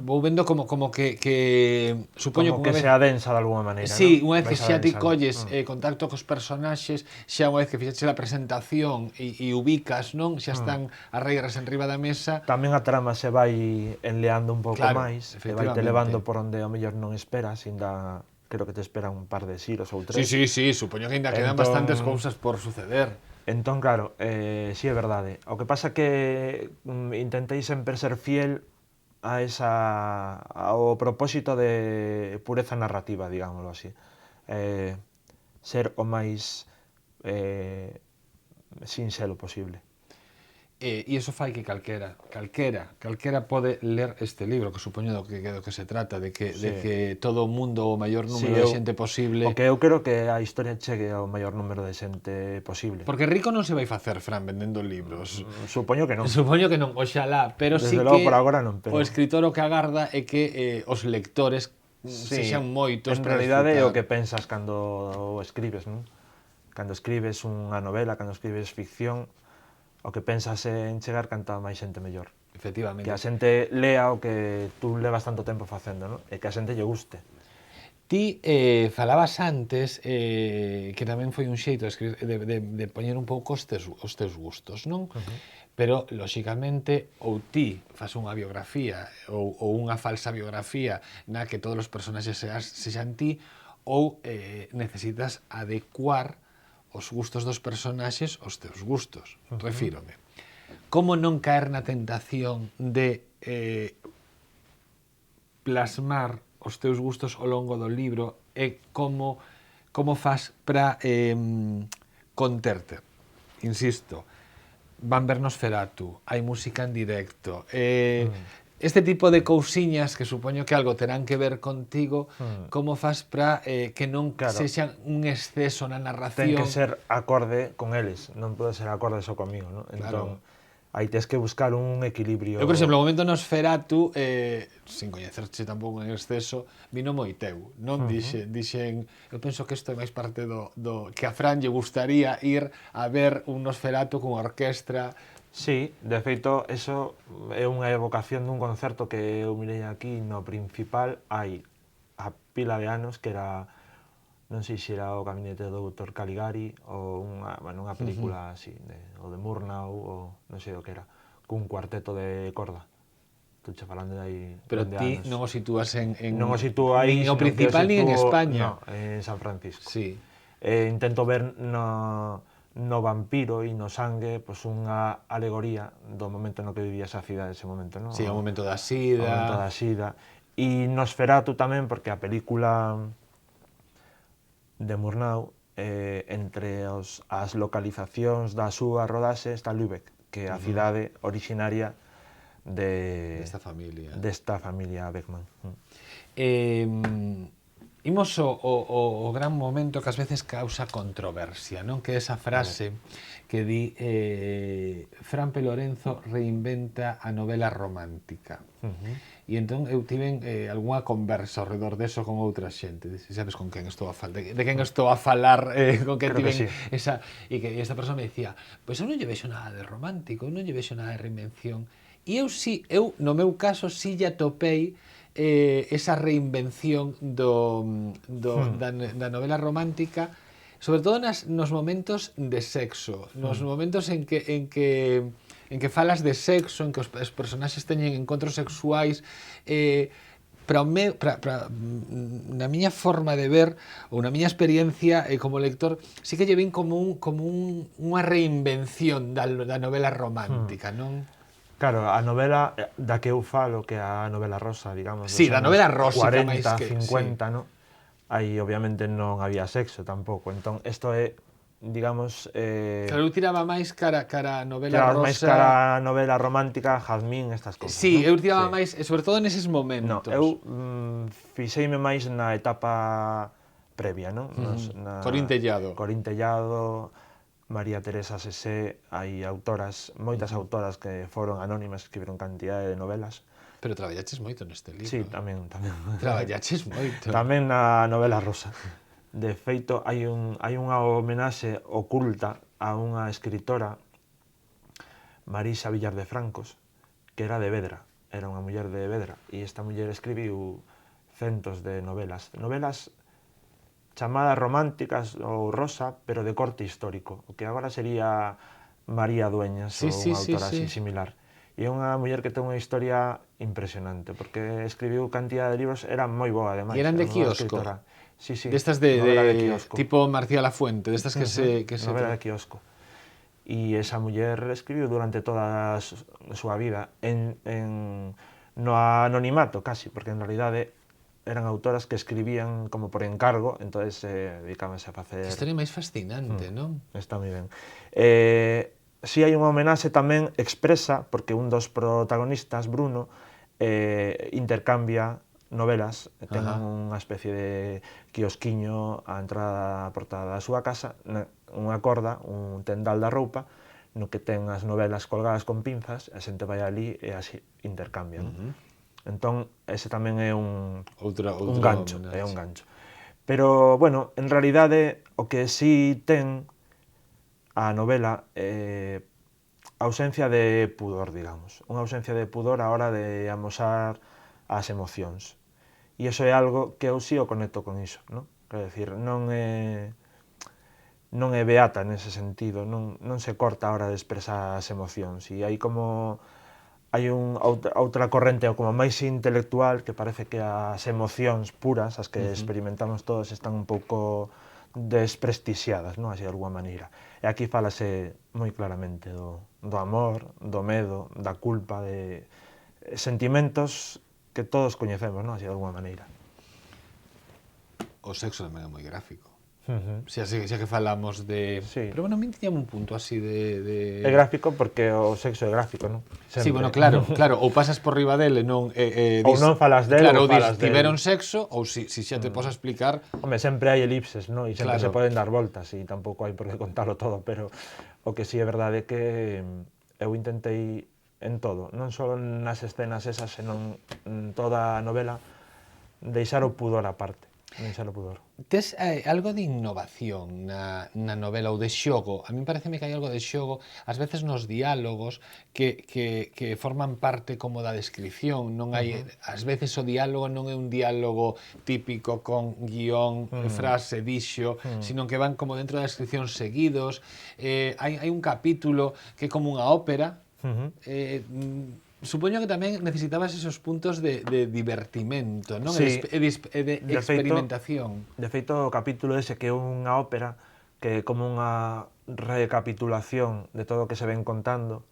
vou vendo como que supoño como que se adensa de alguma maneira, sí, non? unha vez que xa ti colles contacto cos personaxes, xa unha vez que fixaches a presentación e ubicas, non? Xa están as regras en riba da mesa. Tamén a trama se vai enleando un pouco máis, e vai te levando por onde ao mellor non esperas, ainda creo que te esperan un par de xiros ou tres. Sí, supoño que ainda quedan bastantes cousas por suceder. Entón, claro, sí é verdade. O que pasa que intentei sempre ser fiel ao propósito de pureza narrativa, digámoslo así. Ser o máis sinxelo posible. E iso fai que calquera pode ler este libro, que supoño do que se trata, de que todo o mundo, o maior número de xente posible... O que eu creo que a historia chegue ao maior número de xente posible. Porque rico non se vai facer, Fran, vendendo libros. Supoño que non. Supoño que non, oxalá, pero desde sí logo que por agora non, o pero... escritor o que agarda é que os lectores sexan moitos. En realidade é o que pensas cando escribes, non? Cando escribes unha novela, cando escribes ficción, o que pensas en chegar canta máis xente mellor. Efectivamente. Que a xente lea o que tú levas tanto tempo facendo, non? E que a xente lle guste. Ti falabas antes que tamén foi un xeito de poñer un pouco os teus gustos, non? Pero, lóxicamente, ou ti fas unha biografía ou unha falsa biografía na que todos os personaxes sexan ti, ou necesitas adecuar os gustos dos personaxes aos teus gustos. Refírome. Como non caer na tentación de plasmar os teus gustos ao longo do libro e como fas para conterte? Insisto, van ver Nosferatu, hai música en directo, este tipo de cousiñas que supoño que algo terán que ver contigo, como fas para que non sexan un exceso na narración? Ten que ser acorde con eles, non pode ser acorde só comigo, non? Entón, aí tens que buscar un equilibrio. Eu, por exemplo, o momento Nosferatu, sin coñecerche tampouco en exceso, vino moi teu, non? Dixen, eu penso que isto é máis parte do que a Fran lle gustaría ir a ver un Nosferatu con orquestra. Sí, de feito, eso é unha evocación dun concerto que eu mirei aquí no Principal hai a pila de anos, que era non sei se era o Gabinete do Dr. Caligari ou unha película así, o de Murnau, ou non sei o que era, cun cuarteto de corda. Estou che falando de aí Pero de ti anos. non o sitúas en Non o sitúo aí, nin o sino que o principal nin en sitúo- España. No, en San Francisco. Sí. Intento ver no vampiro e no sangue pois unha alegoría do momento no que vivía esa cidade ese momento, non? Sí, o momento da O sida. momento da sida. E Nosferatu tamén, porque a película de Murnau, entre as localizacións da súa rodaxe está Lübeck, que é a cidade originaria Desta familia. desta familia Beckmann. Imos o gran momento que ás veces causa controversia, non? Que é esa frase que di Fran P. Lorenzo reinventa a novela romántica. E entón eu tiven algunha conversa ao redor deso con outra xente. Sabes con quen estou a falar? De quen estou a falar? Con quen Creo que tiven sí. esa... E que esta persoa me dicía, pois eu non lle vexo nada de romántico, eu non lle vexo nada de reinvención. E eu no meu caso, sí lle atopei esa reinvención da novela romántica, sobre todo nos momentos de sexo, nos momentos en que falas de sexo, en que os personaxes teñen encontros sexuais, na miña forma de ver ou na miña experiencia como lector, sí que lle vin como unha reinvención da novela romántica, non? Claro, a novela da que eu falo, que é a novela rosa, digamos, Sí, da novela rosa, 40, máis que 50, no? Aí obviamente non había sexo tampouco, entón isto é, digamos, Claro, eu tiraba máis cara a novela claro, rosa. máis cara a novela romántica, jazmín, estas cousas. Sí, non? eu tiraba máis, sobre todo neses No, momentos. eu fixeime máis na etapa previa, non? Corín Tellado. Corín Tellado, María Teresa Sesé, hai autoras, moitas autoras que foron anónimas, escribiron cantidade de novelas. Pero traballaches moito neste libro. Sí, tamén. Traballaches moito. Tamén na novela rosa. De feito, hai unha homenaxe oculta a unha escritora, Marisa Villar de Francos, que era de Vedra, era unha muller de Vedra, e esta muller escribiu centos de novelas. Novelas chamadas románticas ou rosa, pero de corte histórico, o que agora sería María Dueñas, ou unha autora así similar. E é unha muller que ten unha historia impresionante, porque escribiu cantidad de libros, era moi boa, ademais. E eran de quiosco. Sí, sí. Destas de quiosco. tipo Marcial Lafuente, destas que se... Novela de quiosco. E esa muller escribiu durante toda a súa vida no anonimato, casi, porque en realidade eran autoras que escribían como por encargo, entonces dedicábanse a facer... Que historia máis fascinante, non? Está moi ben. Si hai unha homenaxe tamén expresa, porque un dos protagonistas, Bruno, intercambia novelas, ten unha especie de quiosquiño á entrada da portada da súa casa, unha corda, un tendal da roupa, no que ten as novelas colgadas con pinzas, a xente vai ali e así intercambian. Entón, ese tamén é un gancho, é un gancho. Pero, bueno, en realidade, o que sí ten a novela é ausencia de pudor, digamos. Unha ausencia de pudor a hora de amosar as emocións. E iso é algo que eu sí o conecto con iso, non? Quero dicir, non é beata nese sentido, non se corta a hora de expresar as emocións. E hai como... hai outra corrente como máis intelectual que parece que as emocións puras, as que experimentamos todos, están un pouco desprestixiadas, non? Así de alguma maneira. E aquí fálase moi claramente do amor, do medo, da culpa, de sentimentos que todos coñecemos, non? Así de alguma maneira. O sexo tamén é moi gráfico. Xa que falamos de... Sí. Pero bueno, a min tiñame un punto así de... É gráfico porque o sexo é gráfico, non? Sí, bueno, claro, ou pasas por riba dele, non... ou non falas del, claro, ou falas del. Tiveron sexo, ou si xa te podes explicar... Home, sempre hai elipses, non? E sempre Claro. se poden dar voltas, e tampouco hai por que contarlo todo, pero o que sí é verdade é que eu intentei en todo, non só nas escenas esas, senón en toda a novela, deixar o pudor aparte. Non xa lo pudor. Tes algo de innovación na novela ou de xogo? A mí pareceme que hai algo de xogo, ás veces nos diálogos que forman parte como da descripción, non hai, ás veces o diálogo non é un diálogo típico con guión, frase, dixo, sino que van como dentro da descripción seguidos. Hai un capítulo que é como unha ópera. Supoño que tamén necesitabas esos puntos de divertimento, non? Sí. E de experimentación. De feito, o capítulo ese que é unha ópera, que é como unha recapitulación de todo o que se ven contando,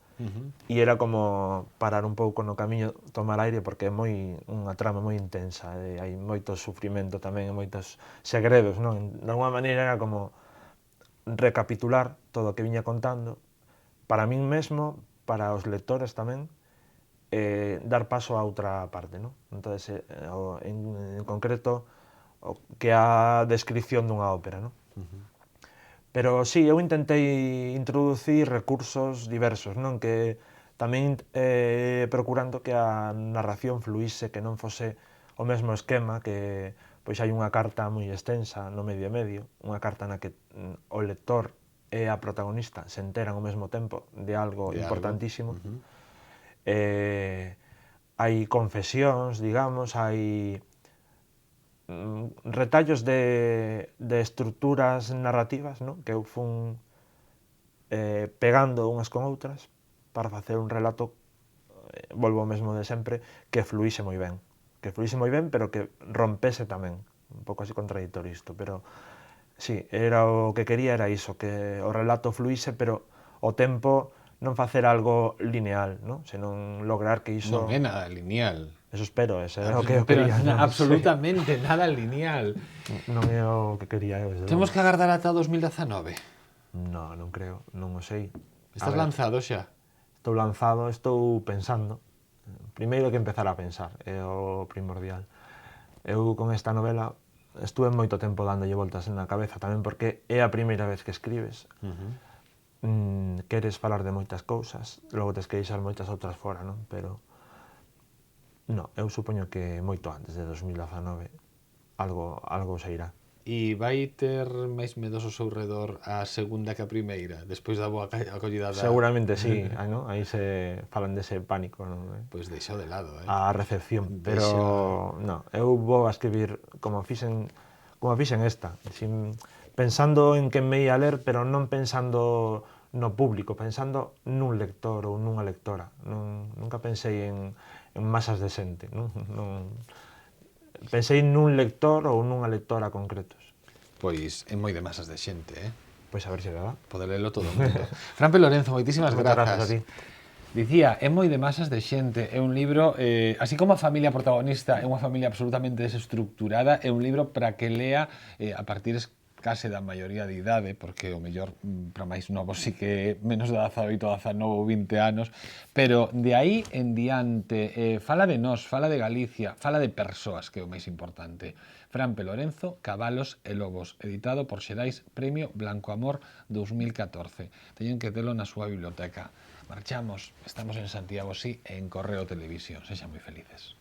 e era como parar un pouco no camiño, tomar aire, porque é unha trama moi intensa, hai moito sufrimento tamén, e moitos segredos, non? De alguma maneira era como recapitular todo o que viña contando, para min mesmo, para os lectores tamén, dar paso a outra parte, non? Entón, en concreto, que a descripción dunha ópera, non? Pero sí, eu intentei introducir recursos diversos, non? Que tamén procurando que a narración fluíse, que non fose o mesmo esquema, que pois hai unha carta moi extensa no medio e medio, unha carta na que o lector e a protagonista se enteran ao mesmo tempo de algo importantísimo. Hai confesións, digamos, hai retallos de estruturas narrativas, non? Que eu fun pegando unhas con outras para facer un relato, volvo ao mesmo de sempre, que fluíse moi ben. Que fluíse moi ben, pero que rompese tamén. Un pouco así contradictorio isto, pero sí, era o que quería era iso, que o relato fluíse, pero o tempo non facer algo lineal, non? Senón lograr que iso... Non é nada lineal. Eso espero, ese é o que eu quería. Pero absolutamente nada lineal. Non é o que quería eu. Temos que agardar ata 2019? Non creo, non o sei. Estás lanzado xa? Estou lanzado, estou pensando. Primeiro que empezar a pensar, é o primordial. Eu con esta novela estuve moito tempo dándolle voltas na cabeza, tamén porque é a primeira vez que escribes. Queres falar de moitas cousas, logo tes que deixar moitas outras fora, non? Pero non, eu supoño que moito antes de 2019 algo se irá. E vai ter máis medos ao seu redor a segunda que a primeira, despois da boa acollida da... Seguramente sí, non? Aí se falan dese pánico, non? Pois deixa de lado, a recepción, pero non, eu vou a escribir como fixen esta, pensando en quen me ia a ler, pero non pensando no público, pensando nun lector ou nunha lectora. Nunca pensei en masas de xente, non? Pensei nun lector ou nunha lectora concretos. Pois é moi de masas de xente, Pois a ver se dá. Poder lelo todo o mundo. Frampe Lorenzo, moitísimas grazas. Dicía, é moi de masas de xente, é un libro, así como a familia protagonista é unha familia absolutamente desestructurada, é un libro para que lea a partir case da maioría de idade, porque o mellor para máis novos sí que menos de 18, 19 ou 20 anos, pero de aí en diante fala de nós, fala de Galicia, fala de persoas, que é o máis importante. Frampe Lorenzo, Cabalos e Lobos, editado por Xerais, Premio Blanco Amor 2014. Teñen que telo na súa biblioteca. Marchamos, estamos en Santiago, sí, e en Correo Televisión. Sexan moi felices.